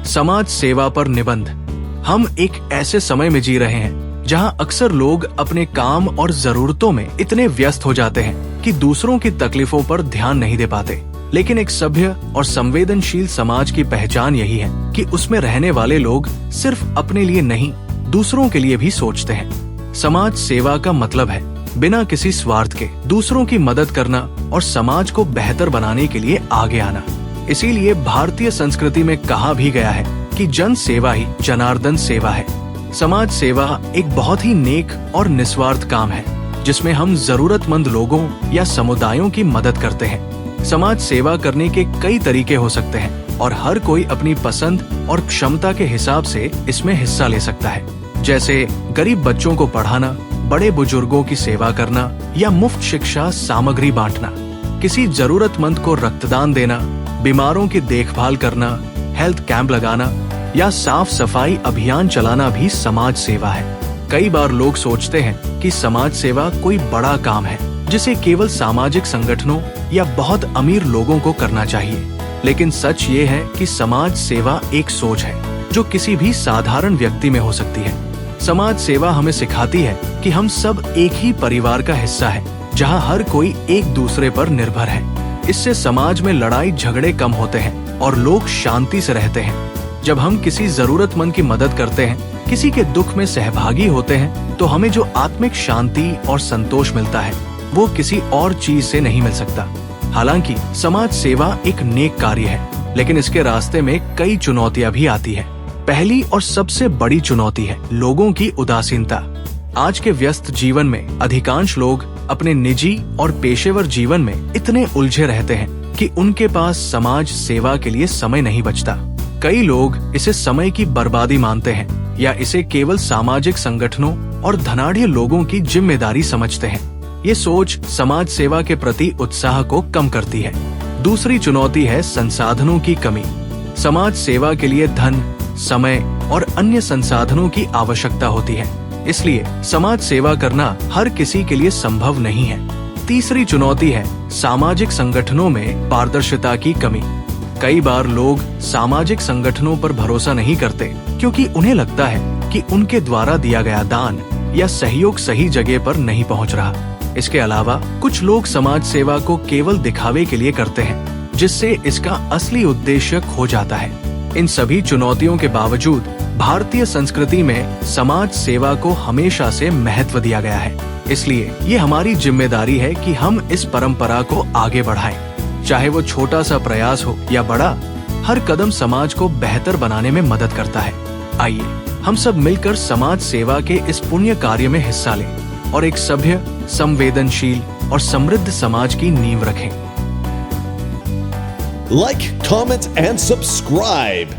समाज सेवा पर निबंध। हम एक ऐसे समय में जी रहे हैं जहां अक्सर लोग अपने काम और जरूरतों में इतने व्यस्त हो जाते हैं कि दूसरों की तकलीफों पर ध्यान नहीं दे पाते। लेकिन एक सभ्य और संवेदनशील समाज की पहचान यही है कि उसमें रहने वाले लोग सिर्फ अपने लिए नहीं, दूसरों के लिए भी सोचते हैं। समाज सेवा का मतलब है बिना किसी स्वार्थ के दूसरों की मदद करना और समाज को बेहतर बनाने के लिए आगे आना। इसीलिए भारतीय संस्कृति में कहा भी गया है कि जन सेवा ही जनार्दन सेवा है। समाज सेवा एक बहुत ही नेक और निस्वार्थ काम है जिसमें हम जरूरतमंद लोगों या समुदायों की मदद करते हैं। समाज सेवा करने के कई तरीके हो सकते हैं और हर कोई अपनी पसंद और क्षमता के हिसाब से इसमें हिस्सा ले सकता है। जैसे गरीब बच्चों को पढ़ाना, बड़े बुजुर्गों की सेवा करना या मुफ्त शिक्षा सामग्री बांटना, किसी जरूरतमंद को रक्तदान देना, बीमारों की देखभाल करना, हेल्थ कैंप लगाना या साफ सफाई अभियान चलाना भी समाज सेवा है। कई बार लोग सोचते हैं कि समाज सेवा कोई बड़ा काम है जिसे केवल सामाजिक संगठनों या बहुत अमीर लोगों को करना चाहिए। लेकिन सच ये है कि समाज सेवा एक सोच है जो किसी भी साधारण व्यक्ति में हो सकती है। समाज सेवा हमें सिखाती है कि हम सब एक ही परिवार का हिस्सा है जहां हर कोई एक दूसरे पर निर्भर है। इससे समाज में लड़ाई झगड़े कम होते हैं और लोग शांति से रहते हैं। जब हम किसी जरूरतमंद की मदद करते हैं, किसी के दुख में सहभागी होते हैं, तो हमें जो आत्मिक शांति और संतोष मिलता है वो किसी और चीज से नहीं मिल सकता। हालांकि समाज सेवा एक नेक कार्य है, लेकिन इसके रास्ते में कई चुनौतियां भी आती है। पहली और सबसे बड़ी चुनौती है लोगों की उदासीनता। आज के व्यस्त जीवन में अधिकांश लोग अपने निजी और पेशेवर जीवन में इतने उलझे रहते हैं कि उनके पास समाज सेवा के लिए समय नहीं बचता। कई लोग इसे समय की बर्बादी मानते हैं या इसे केवल सामाजिक संगठनों और धनाढ़ लोगों की जिम्मेदारी समझते हैं। ये सोच समाज सेवा के प्रति उत्साह को कम करती है। दूसरी चुनौती है संसाधनों की कमी। समाज सेवा के लिए धन, समय और अन्य संसाधनों की आवश्यकता होती है, इसलिए समाज सेवा करना हर किसी के लिए संभव नहीं है। तीसरी चुनौती है सामाजिक संगठनों में पारदर्शिता की कमी। कई बार लोग सामाजिक संगठनों पर भरोसा नहीं करते क्योंकि उन्हें लगता है कि उनके द्वारा दिया गया दान या सहयोग सही जगह पर नहीं पहुंच रहा। इसके अलावा कुछ लोग समाज सेवा को केवल दिखावे के लिए करते हैं, जिससे इसका असली उद्देश्य खो जाता है। इन सभी चुनौतियों के बावजूद भारतीय संस्कृति में समाज सेवा को हमेशा से महत्व दिया गया है। इसलिए ये हमारी जिम्मेदारी है कि हम इस परंपरा को आगे बढ़ाएं। चाहे वो छोटा सा प्रयास हो या बड़ा, हर कदम समाज को बेहतर बनाने में मदद करता है। आइए हम सब मिलकर समाज सेवा के इस पुण्य कार्य में हिस्सा लें और एक सभ्य, संवेदनशील और समृद्ध समाज की नींव रखें। Like, comment, and subscribe.